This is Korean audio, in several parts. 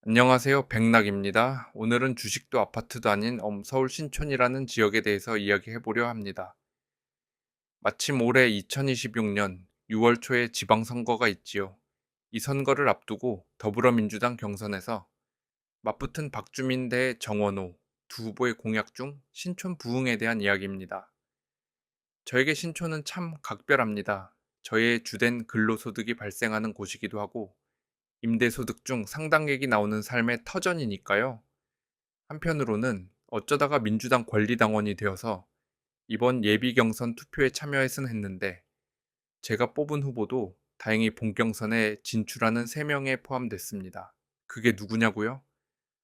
안녕하세요. 백락입니다. 오늘은 주식도 아파트도 아닌 서울 신촌이라는 지역에 대해서 이야기해 보려 합니다. 마침 올해 2026년 6월 초에 지방선거가 있지요. 이 선거를 앞두고 더불어민주당 경선에서 맞붙은 박주민 대 정원호 두 후보의 공약 중 신촌 부흥에 대한 이야기입니다. 저에게 신촌은 참 각별합니다. 저의 주된 근로소득이 발생하는 곳이기도 하고 임대소득 중 상당액이 나오는 삶의 터전이니까요. 한편으로는 어쩌다가 민주당 권리당원이 되어서 이번 예비 경선 투표에 참여했은 했는데 제가 뽑은 후보도 다행히 본경선에 진출하는 3명에 포함됐습니다. 그게 누구냐고요?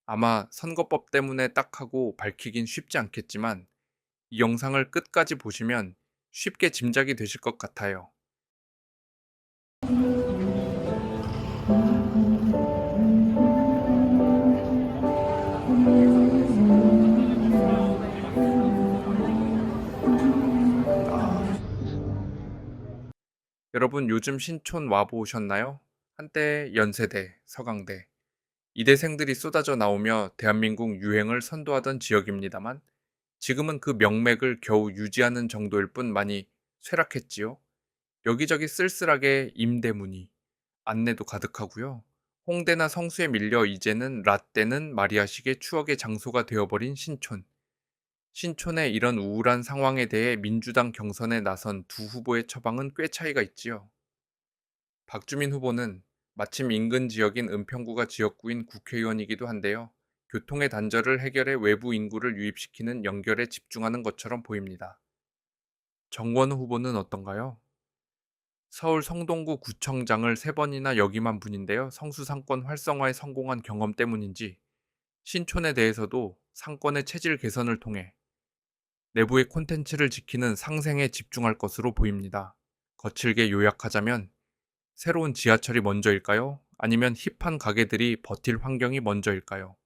아마 선거법 때문에 딱 하고 밝히긴 쉽지 않겠지만 이 영상을 끝까지 보시면 쉽게 짐작이 되실 것 같아요. 여러분 요즘 신촌 와보셨나요? 한때 연세대, 서강대, 이대생들이 쏟아져 나오며 대한민국 유행을 선도하던 지역입니다만 지금은 그 명맥을 겨우 유지하는 정도일 뿐 많이 쇠락했지요. 여기저기 쓸쓸하게 임대 문의, 안내도 가득하고요. 홍대나 성수에 밀려 이제는 라떼는 마리아식의 추억의 장소가 되어버린 신촌. 신촌의 이런 우울한 상황에 대해 민주당 경선에 나선 두 후보의 처방은 꽤 차이가 있지요. 박주민 후보는 마침 인근 지역인 은평구가 지역구인 국회의원이기도 한데요. 교통의 단절을 해결해 외부 인구를 유입시키는 연결에 집중하는 것처럼 보입니다. 정원호 후보는 어떤가요? 서울 성동구 구청장을 3번이나 역임한 분인데요. 성수 상권 활성화에 성공한 경험 때문인지 신촌에 대해서도 상권의 체질 개선을 통해 내부의 콘텐츠를 지키는 상생에 집중할 것으로 보입니다. 거칠게 요약하자면 새로운 지하철이 먼저일까요? 아니면 힙한 가게들이 버틸 환경이 먼저일까요?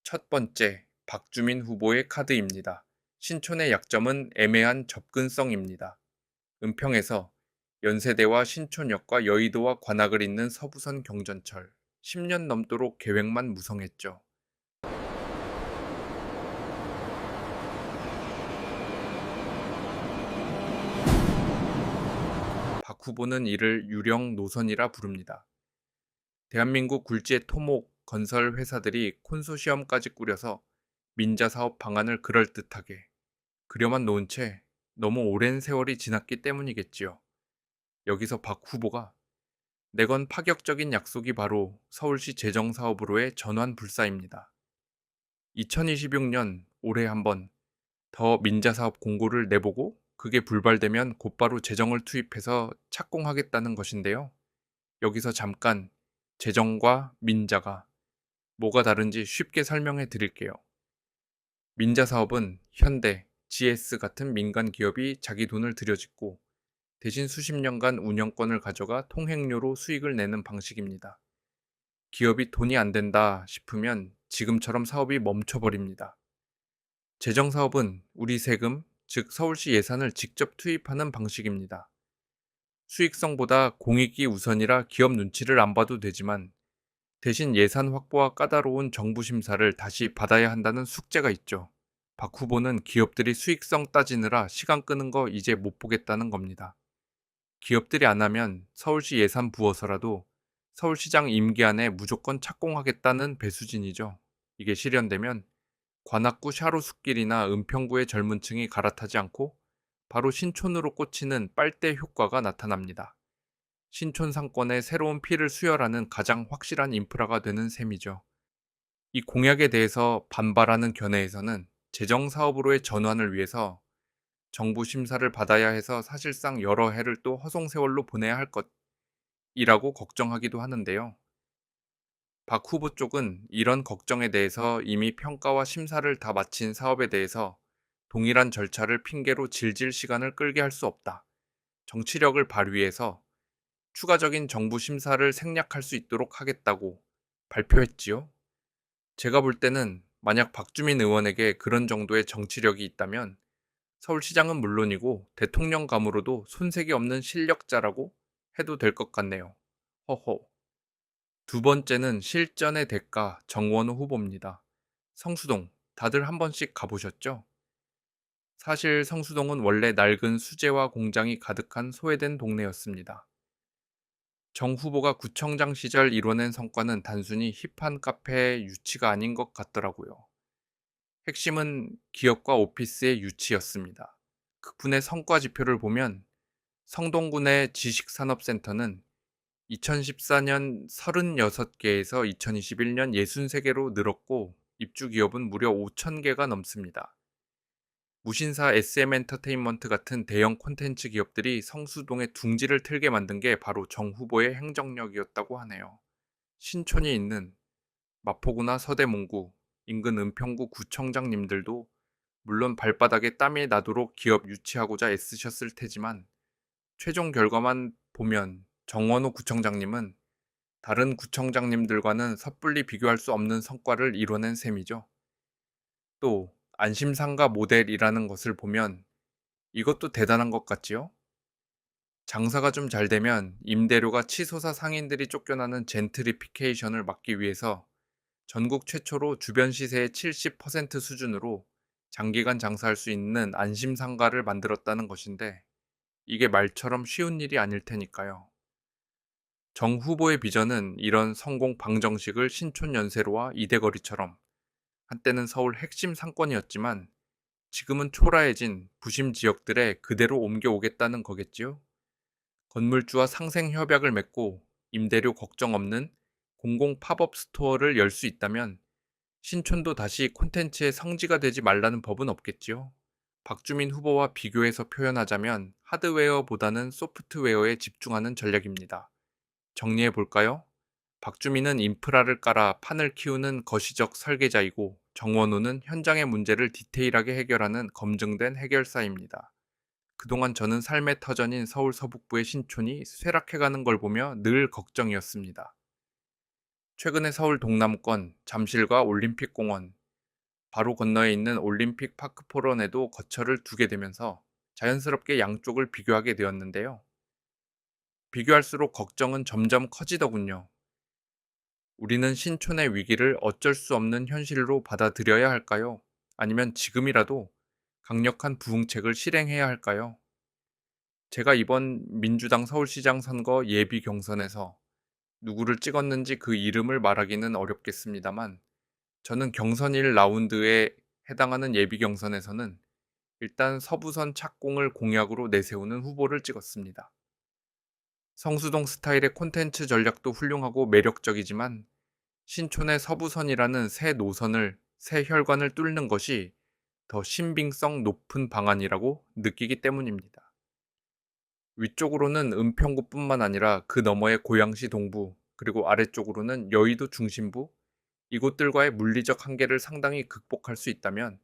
첫 번째, 박주민 후보의 카드입니다. 신촌의 약점은 애매한 접근성입니다. 은평에서 연세대와 신촌역과 여의도와 관악을 잇는 서부선 경전철, 10년 넘도록 계획만 무성했죠. 박 후보는 이를 유령 노선이라 부릅니다. 대한민국 굴지의 토목, 건설 회사들이 콘소시엄까지 꾸려서 민자 사업 방안을 그럴듯하게 그려만 놓은 채 너무 오랜 세월이 지났기 때문이겠지요. 여기서 박 후보가 내건 파격적인 약속이 바로 서울시 재정사업으로의 전환불사입니다. 2026년 올해 한번 더 민자사업 공고를 내보고 그게 불발되면 곧바로 재정을 투입해서 착공하겠다는 것인데요. 여기서 잠깐 재정과 민자가 뭐가 다른지 쉽게 설명해 드릴게요. 민자 사업은 현대, GS 같은 민간 기업이 자기 돈을 들여짓고 대신 수십 년간 운영권을 가져가 통행료로 수익을 내는 방식입니다. 기업이 돈이 안 된다 싶으면 지금처럼 사업이 멈춰버립니다. 재정 사업은 우리 세금, 즉 서울시 예산을 직접 투입하는 방식입니다. 수익성보다 공익이 우선이라 기업 눈치를 안 봐도 되지만 대신 예산 확보와 까다로운 정부 심사를 다시 받아야 한다는 숙제가 있죠. 박 후보는 기업들이 수익성 따지느라 시간 끄는 거 이제 못 보겠다는 겁니다. 기업들이 안 하면 서울시 예산 부어서라도 서울시장 임기 안에 무조건 착공하겠다는 배수진이죠. 이게 실현되면 관악구 샤로숲길이나 은평구의 젊은 층이 갈아타지 않고 바로 신촌으로 꽂히는 빨대 효과가 나타납니다. 신촌 상권에 새로운 피를 수혈하는 가장 확실한 인프라가 되는 셈이죠. 이 공약에 대해서 반발하는 견해에서는 재정 사업으로의 전환을 위해서 정부 심사를 받아야 해서 사실상 여러 해를 또 허송세월로 보내야 할 것이라고 걱정하기도 하는데요. 박 후보 쪽은 이런 걱정에 대해서 이미 평가와 심사를 다 마친 사업에 대해서 동일한 절차를 핑계로 질질 시간을 끌게 할 수 없다. 정치력을 발휘해서 추가적인 정부 심사를 생략할 수 있도록 하겠다고 발표했지요. 제가 볼 때는 만약 박주민 의원에게 그런 정도의 정치력이 있다면 서울시장은 물론이고 대통령감으로도 손색이 없는 실력자라고 해도 될 것 같네요. 허허. 두 번째는 실전의 대가 정원호 후보입니다. 성수동, 다들 한 번씩 가보셨죠? 사실 성수동은 원래 낡은 수제화 공장이 가득한 소외된 동네였습니다. 정 후보가 구청장 시절 이뤄낸 성과는 단순히 힙한 카페의 유치가 아닌 것 같더라고요. 핵심은 기업과 오피스의 유치였습니다. 그분의 성과 지표를 보면 성동군의 지식산업센터는 2014년 36개에서 2021년 63개로 늘었고 입주 기업은 무려 5,000개가 넘습니다. 무신사 SM엔터테인먼트 같은 대형 콘텐츠 기업들이 성수동에 둥지를 틀게 만든 게 바로 정 후보의 행정력이었다고 하네요. 신촌이 있는 마포구나 서대문구, 인근 은평구 구청장님들도 물론 발바닥에 땀이 나도록 기업 유치하고자 애쓰셨을 테지만 최종 결과만 보면 정원호 구청장님은 다른 구청장님들과는 섣불리 비교할 수 없는 성과를 이뤄낸 셈이죠. 또 안심상가 모델이라는 것을 보면 이것도 대단한 것 같지요? 장사가 좀 잘 되면 임대료가 치솟아 상인들이 쫓겨나는 젠트리피케이션을 막기 위해서 전국 최초로 주변 시세의 70% 수준으로 장기간 장사할 수 있는 안심상가를 만들었다는 것인데 이게 말처럼 쉬운 일이 아닐 테니까요. 정 후보의 비전은 이런 성공 방정식을 신촌 연세로와 이대거리처럼 한때는 서울 핵심 상권이었지만 지금은 초라해진 부심 지역들에 그대로 옮겨오겠다는 거겠지요? 건물주와 상생 협약을 맺고 임대료 걱정 없는 공공 팝업 스토어를 열 수 있다면 신촌도 다시 콘텐츠의 성지가 되지 말라는 법은 없겠지요? 박주민 후보와 비교해서 표현하자면 하드웨어보다는 소프트웨어에 집중하는 전략입니다. 정리해 볼까요? 박주민은 인프라를 깔아 판을 키우는 거시적 설계자이고 정원호는 현장의 문제를 디테일하게 해결하는 검증된 해결사입니다. 그동안 저는 삶의 터전인 서울 서북부의 신촌이 쇠락해가는 걸 보며 늘 걱정이었습니다. 최근에 서울 동남권 잠실과 올림픽공원, 바로 건너에 있는 올림픽 파크 포런에도 거처를 두게 되면서 자연스럽게 양쪽을 비교하게 되었는데요. 비교할수록 걱정은 점점 커지더군요. 우리는 신촌의 위기를 어쩔 수 없는 현실로 받아들여야 할까요? 아니면 지금이라도 강력한 부흥책을 실행해야 할까요? 제가 이번 민주당 서울시장 선거 예비 경선에서 누구를 찍었는지 그 이름을 말하기는 어렵겠습니다만 저는 경선 1라운드에 해당하는 예비 경선에서는 일단 서부선 착공을 공약으로 내세우는 후보를 찍었습니다. 성수동 스타일의 콘텐츠 전략도 훌륭하고 매력적이지만 신촌의 서부선이라는 새 혈관을 뚫는 것이 더 신빙성 높은 방안이라고 느끼기 때문입니다. 위쪽으로는 은평구뿐만 아니라 그 너머의 고양시 동부, 그리고 아래쪽으로는 여의도 중심부, 이곳들과의 물리적 한계를 상당히 극복할 수 있다면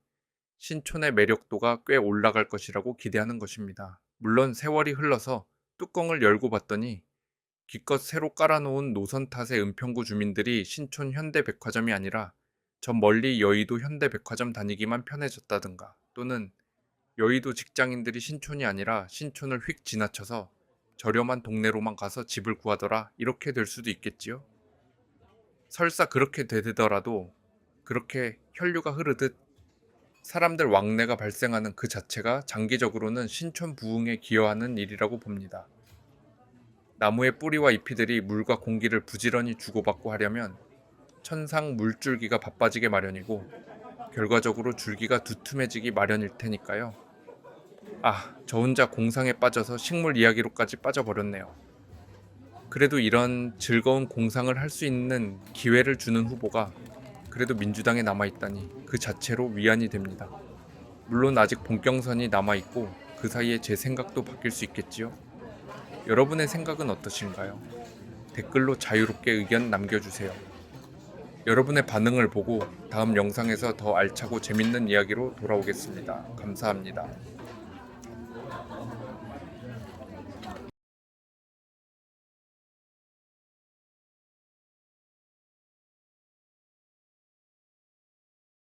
신촌의 매력도가 꽤 올라갈 것이라고 기대하는 것입니다. 물론 세월이 흘러서 뚜껑을 열고 봤더니 기껏 새로 깔아놓은 노선 탓에 은평구 주민들이 신촌 현대백화점이 아니라 저 멀리 여의도 현대백화점 다니기만 편해졌다든가 또는 여의도 직장인들이 신촌이 아니라 신촌을 휙 지나쳐서 저렴한 동네로만 가서 집을 구하더라 이렇게 될 수도 있겠지요. 설사 그렇게 되더라도 그렇게 혈류가 흐르듯 사람들 왕래가 발생하는 그 자체가 장기적으로는 신촌 부흥에 기여하는 일이라고 봅니다. 나무의 뿌리와 잎이들이 물과 공기를 부지런히 주고받고 하려면 천상 물줄기가 바빠지게 마련이고 결과적으로 줄기가 두툼해지기 마련일 테니까요. 저 혼자 공상에 빠져서 식물 이야기로까지 빠져버렸네요. 그래도 이런 즐거운 공상을 할 수 있는 기회를 주는 후보가 그래도 민주당에 남아있다니 그 자체로 위안이 됩니다. 물론 아직 본경선이 남아있고 그 사이에 제 생각도 바뀔 수 있겠지요. 여러분의 생각은 어떠신가요? 댓글로 자유롭게 의견 남겨주세요. 여러분의 반응을 보고 다음 영상에서 더 알차고 재밌는 이야기로 돌아오겠습니다. 감사합니다.